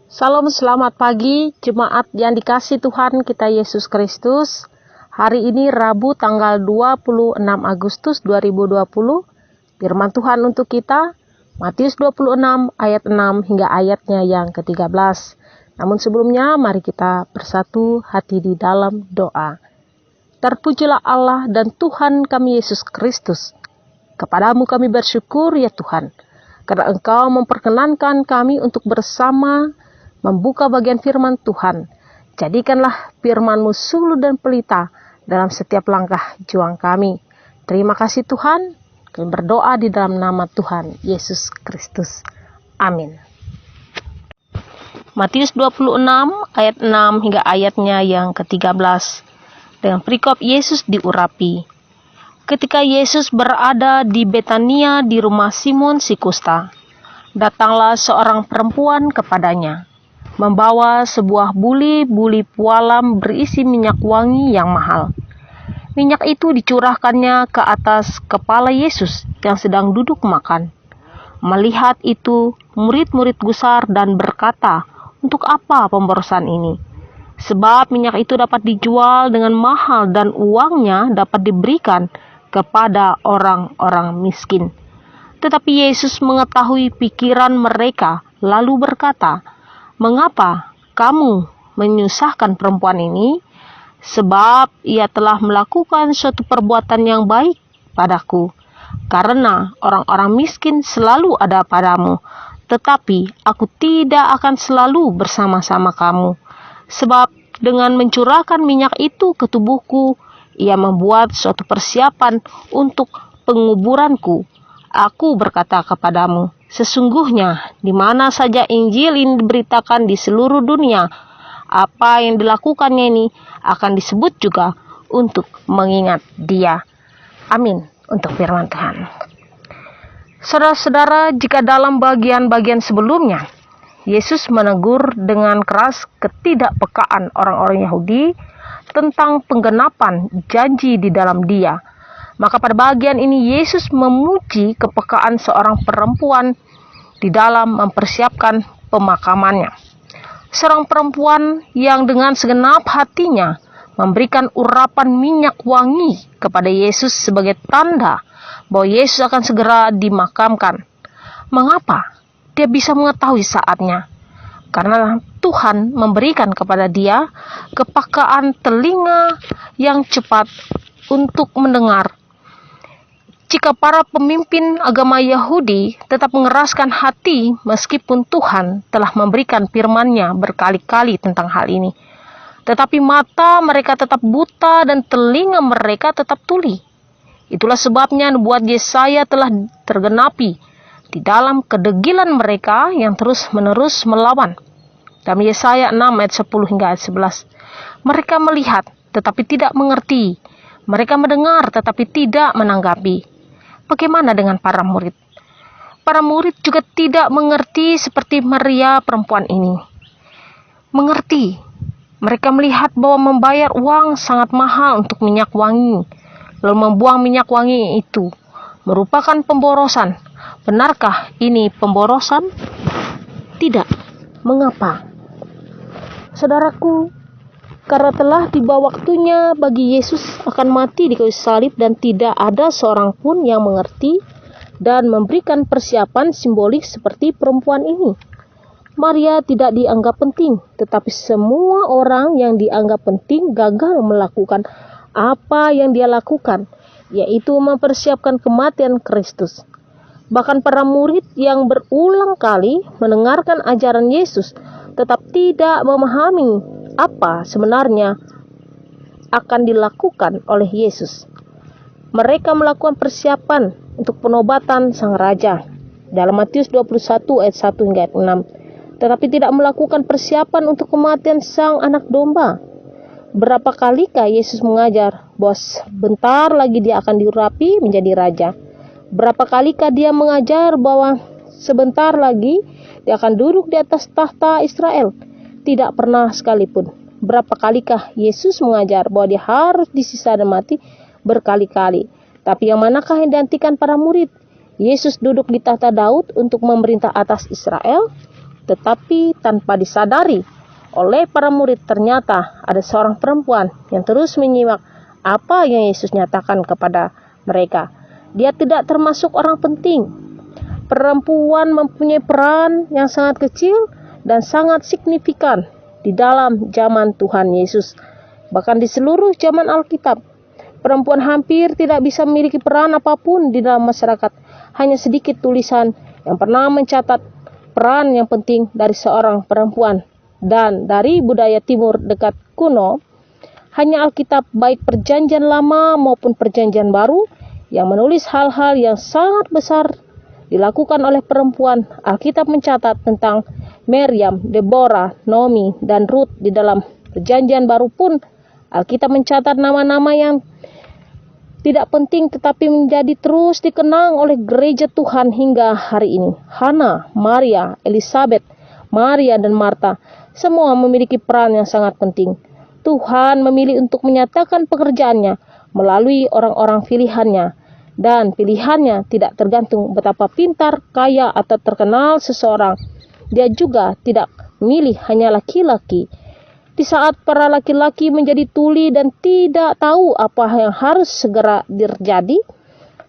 Salam, selamat pagi jemaat yang dikasih Tuhan kita Yesus Kristus. Hari ini Rabu tanggal 26 Agustus 2020. Firman Tuhan untuk kita Matius 26 ayat 6 hingga ayatnya yang ke-13. Namun sebelumnya mari kita bersatu hati di dalam doa. Terpujilah Allah dan Tuhan kami Yesus Kristus. Kepadamu kami bersyukur ya Tuhan, karena Engkau memperkenankan kami untuk bersama membuka bagian firman Tuhan. Jadikanlah firman-Mu suluh dan pelita dalam setiap langkah juang kami. Terima kasih Tuhan. Kami berdoa di dalam nama Tuhan Yesus Kristus. Amin. Matius 26 ayat 6 hingga ayatnya yang ke-13. Dengan perikop Yesus diurapi. Ketika Yesus berada di Betania di rumah Simon si kusta, datanglah seorang perempuan kepadanya, membawa sebuah buli pualam berisi minyak wangi yang mahal. Minyak itu dicurahkannya ke atas kepala Yesus yang sedang duduk makan. Melihat itu, murid-murid gusar dan berkata, "Untuk apa pemborosan ini? Sebab minyak itu dapat dijual dengan mahal dan uangnya dapat diberikan kepada orang-orang miskin." Tetapi Yesus mengetahui pikiran mereka, lalu berkata, "Mengapa kamu menyusahkan perempuan ini? Sebab ia telah melakukan suatu perbuatan yang baik padaku. Karena orang-orang miskin selalu ada padamu, tetapi aku tidak akan selalu bersama-sama kamu. Sebab dengan mencurahkan minyak itu ke tubuhku, ia membuat suatu persiapan untuk penguburanku. Aku berkata kepadamu, sesungguhnya di mana saja Injil ini diberitakan di seluruh dunia, apa yang dilakukannya ini akan disebut juga untuk mengingat dia." Amin. Untuk firman Tuhan. Saudara-saudara, jika dalam bagian-bagian sebelumnya Yesus menegur dengan keras ketidakpekaan orang-orang Yahudi tentang penggenapan janji di dalam dia, maka pada bagian ini Yesus memuji kepekaan seorang perempuan di dalam mempersiapkan pemakamannya. Seorang perempuan yang dengan segenap hatinya memberikan urapan minyak wangi kepada Yesus sebagai tanda bahwa Yesus akan segera dimakamkan. Mengapa? Dia bisa mengetahui saatnya. Karena Tuhan memberikan kepada dia kepekaan telinga yang cepat untuk mendengar. Jika para pemimpin agama Yahudi tetap mengeraskan hati meskipun Tuhan telah memberikan firman-Nya berkali-kali tentang hal ini, tetapi mata mereka tetap buta dan telinga mereka tetap tuli. Itulah sebabnya nubuat Yesaya telah tergenapi di dalam kedegilan mereka yang terus-menerus melawan. Dalam Yesaya 6 ayat 10 hingga ayat 11. Mereka melihat tetapi tidak mengerti. Mereka mendengar tetapi tidak menanggapi. Bagaimana dengan para murid? Para murid juga tidak mengerti seperti Maria perempuan ini. Mengerti. Mereka melihat bahwa membayar uang sangat mahal untuk minyak wangi, lalu membuang minyak wangi itu merupakan pemborosan. Benarkah ini pemborosan? Tidak. Mengapa? Saudaraku, karena telah tiba waktunya bagi Yesus akan mati di kayu salib dan tidak ada seorang pun yang mengerti dan memberikan persiapan simbolik seperti perempuan ini. Maria tidak dianggap penting, tetapi semua orang yang dianggap penting gagal melakukan apa yang dia lakukan, yaitu mempersiapkan kematian Kristus. Bahkan para murid yang berulang kali mendengarkan ajaran Yesus tetap tidak memahami apa sebenarnya akan dilakukan oleh Yesus. Mereka melakukan persiapan untuk penobatan sang raja dalam Matius 21 ayat 1 hingga ayat 6. Tetapi tidak melakukan persiapan untuk kematian sang anak domba. Berapa kalikah Yesus mengajar bahwa sebentar lagi dia akan diurapi menjadi raja? Berapa kalikah dia mengajar bahwa sebentar lagi dia akan duduk di atas tahta Israel? Tidak pernah sekalipun. Berapa kalikah Yesus mengajar bahwa dia harus disisa dan mati? Berkali-kali. Tapi yang manakah yang digantikan para murid? Yesus duduk di tahta Daud untuk memerintah atas Israel? Tetapi tanpa disadari oleh para murid, ternyata ada seorang perempuan yang terus menyimak apa yang Yesus nyatakan kepada mereka. Dia tidak termasuk orang penting. Perempuan mempunyai peran yang sangat kecil dan sangat signifikan di dalam zaman Tuhan Yesus. Bahkan di seluruh zaman Alkitab, perempuan hampir tidak bisa memiliki peran apapun di dalam masyarakat. Hanya sedikit tulisan yang pernah mencatat peran yang penting dari seorang perempuan. Dan dari budaya timur dekat kuno, hanya Alkitab baik Perjanjian Lama maupun Perjanjian Baru yang menulis hal-hal yang sangat besar dilakukan oleh perempuan. Alkitab mencatat tentang Miriam, Deborah, Naomi, dan Ruth. Di dalam Perjanjian Baru pun Alkitab mencatat nama-nama yang tidak penting tetapi menjadi terus dikenang oleh gereja Tuhan hingga hari ini. Hana, Maria, Elizabeth, Maria, dan Marta semua memiliki peran yang sangat penting. Tuhan memilih untuk menyatakan pekerjaannya melalui orang-orang pilihannya, dan pilihannya tidak tergantung betapa pintar, kaya, atau terkenal seseorang. Dia juga tidak memilih hanya laki-laki. Di saat para laki-laki menjadi tuli dan tidak tahu apa yang harus segera terjadi,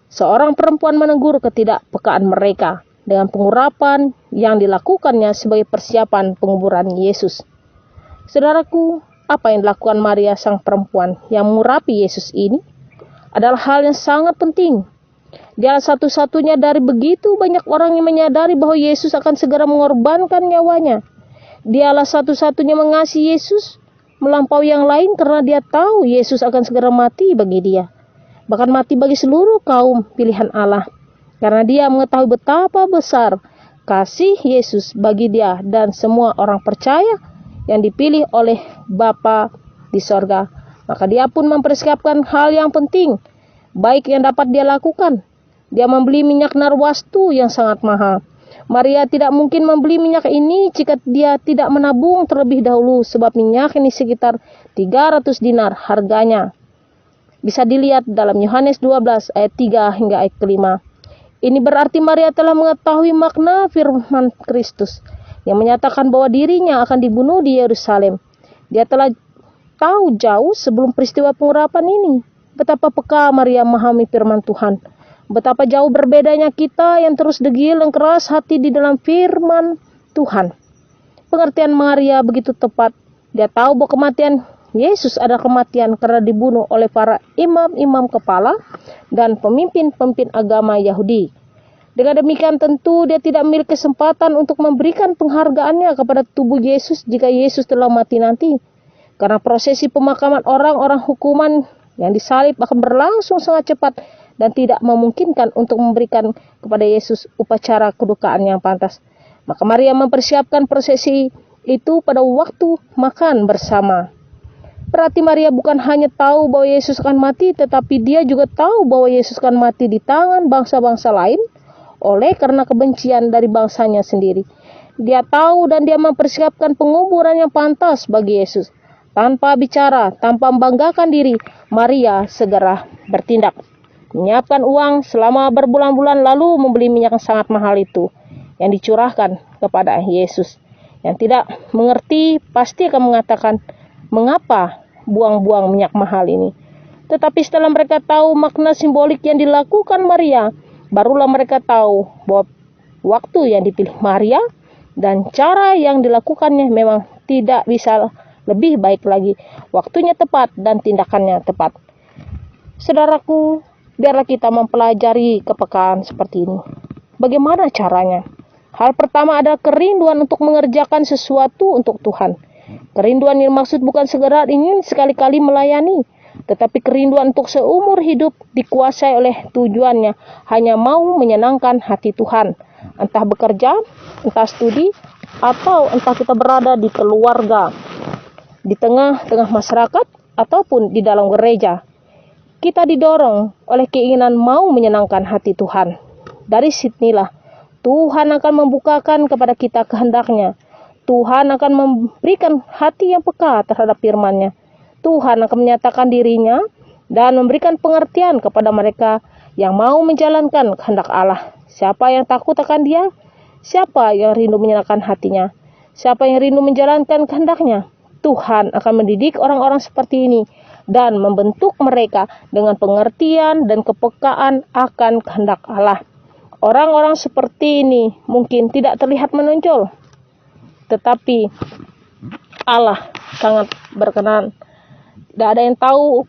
seorang perempuan menegur ketidakpekaan mereka dengan pengurapan yang dilakukannya sebagai persiapan penguburan Yesus. Saudaraku, apa yang dilakukan Maria sang perempuan yang mengurapi Yesus ini adalah hal yang sangat penting. Dia satu-satunya dari begitu banyak orang yang menyadari bahwa Yesus akan segera mengorbankan nyawanya. Dialah satu-satunya mengasihi Yesus melampaui yang lain karena dia tahu Yesus akan segera mati bagi dia. Bahkan mati bagi seluruh kaum pilihan Allah. Karena dia mengetahui betapa besar kasih Yesus bagi dia dan semua orang percaya yang dipilih oleh Bapa di sorga. Maka dia pun mempersiapkan hal yang penting, baik yang dapat dia lakukan. Dia membeli minyak narwastu yang sangat mahal. Maria tidak mungkin membeli minyak ini jika dia tidak menabung terlebih dahulu, sebab minyak ini sekitar 300 dinar harganya. Bisa dilihat dalam Yohanes 12 ayat 3 hingga ayat ke-5. Ini berarti Maria telah mengetahui makna firman Kristus yang menyatakan bahwa dirinya akan dibunuh di Yerusalem. Dia telah tahu jauh sebelum peristiwa pengurapan ini betapa peka Maria memahami firman Tuhan. Betapa jauh berbedanya kita yang terus degil dan keras hati di dalam firman Tuhan. Pengertian Maria begitu tepat. Dia tahu bahwa kematian Yesus adalah kematian karena dibunuh oleh para imam-imam kepala dan pemimpin-pemimpin agama Yahudi. Dengan demikian tentu dia tidak memiliki kesempatan untuk memberikan penghargaannya kepada tubuh Yesus jika Yesus telah mati nanti. Karena prosesi pemakaman orang-orang hukuman yang disalib akan berlangsung sangat cepat dan tidak memungkinkan untuk memberikan kepada Yesus upacara kedukaan yang pantas. Maka Maria mempersiapkan prosesi itu pada waktu makan bersama. Berarti Maria bukan hanya tahu bahwa Yesus akan mati, tetapi dia juga tahu bahwa Yesus akan mati di tangan bangsa-bangsa lain oleh karena kebencian dari bangsanya sendiri. Dia tahu dan dia mempersiapkan penguburan yang pantas bagi Yesus. Tanpa bicara, tanpa membanggakan diri, Maria segera bertindak. Menyiapkan uang selama berbulan-bulan lalu membeli minyak yang sangat mahal itu yang dicurahkan kepada Yesus. Yang tidak mengerti pasti akan mengatakan, mengapa buang-buang minyak mahal ini? Tetapi setelah mereka tahu makna simbolik yang dilakukan Maria, barulah mereka tahu bahwa waktu yang dipilih Maria dan cara yang dilakukannya memang tidak bisa lebih baik lagi. Waktunya tepat dan tindakannya tepat. Saudaraku, biarlah kita mempelajari kepekaan seperti ini. Bagaimana caranya? Hal pertama adalah kerinduan untuk mengerjakan sesuatu untuk Tuhan. Kerinduan yang maksud bukan segera ingin sekali-kali melayani, tetapi kerinduan untuk seumur hidup dikuasai oleh tujuannya, hanya mau menyenangkan hati Tuhan. Entah bekerja, entah studi, atau entah kita berada di keluarga, di tengah-tengah masyarakat, ataupun di dalam gereja. Kita didorong oleh keinginan mau menyenangkan hati Tuhan. Dari sinilah Tuhan akan membukakan kepada kita kehendaknya. Tuhan akan memberikan hati yang peka terhadap firman-Nya. Tuhan akan menyatakan dirinya dan memberikan pengertian kepada mereka yang mau menjalankan kehendak Allah. Siapa yang takut akan Dia? Siapa yang rindu menyenangkan hatinya? Siapa yang rindu menjalankan kehendak-Nya? Tuhan akan mendidik orang-orang seperti ini dan membentuk mereka dengan pengertian dan kepekaan akan kehendak Allah. Orang-orang seperti ini mungkin tidak terlihat menonjol, tetapi Allah sangat berkenan. Tidak ada yang tahu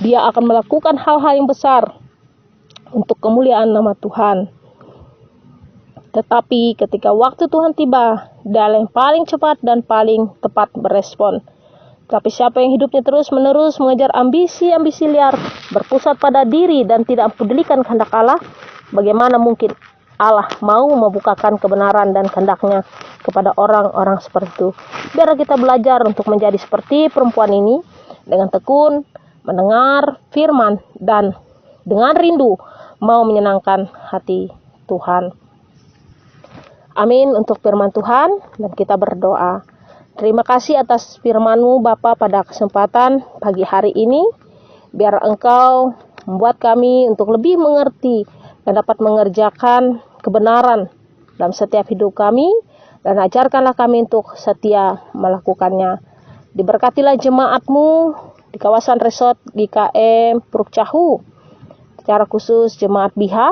Dia akan melakukan hal-hal yang besar untuk kemuliaan nama Tuhan. Tetapi ketika waktu Tuhan tiba, Dia yang paling cepat dan paling tepat berespon. Tapi siapa yang hidupnya terus-menerus mengejar ambisi-ambisi liar, berpusat pada diri dan tidak mempedulikan kehendak Allah, bagaimana mungkin Allah mau membukakan kebenaran dan kehendak-Nya kepada orang-orang seperti itu? Biar kita belajar untuk menjadi seperti perempuan ini, dengan tekun mendengar firman dan dengan rindu mau menyenangkan hati Tuhan. Amin untuk firman Tuhan, dan kita berdoa. Terima kasih atas firman-Mu Bapa pada kesempatan pagi hari ini. Biar Engkau membuat kami untuk lebih mengerti dan dapat mengerjakan kebenaran dalam setiap hidup kami, dan ajarkanlah kami untuk setia melakukannya. Diberkatilah jemaat-Mu di kawasan resort GKM Puruk Cahu, secara khusus jemaat BIHA,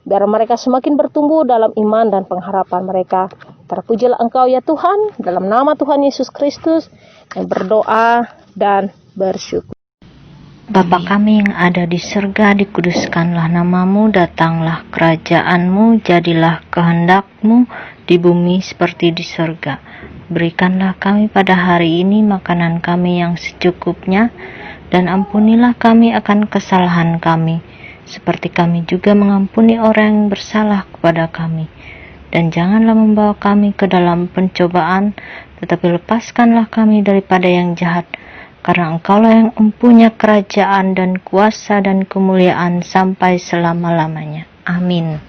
biar mereka semakin bertumbuh dalam iman dan pengharapan mereka. Terpujilah Engkau ya Tuhan, dalam nama Tuhan Yesus Kristus yang berdoa dan bersyukur. Bapa kami yang ada di surga, dikuduskanlah namamu, datanglah kerajaan-Mu, jadilah kehendak-Mu di bumi seperti di surga. Berikanlah kami pada hari ini makanan kami yang secukupnya, dan ampunilah kami akan kesalahan kami, seperti kami juga mengampuni orang yang bersalah kepada kami. Dan janganlah membawa kami ke dalam pencobaan, tetapi lepaskanlah kami daripada yang jahat, karena Engkaulah yang mempunyai kerajaan dan kuasa dan kemuliaan sampai selama-lamanya. Amin.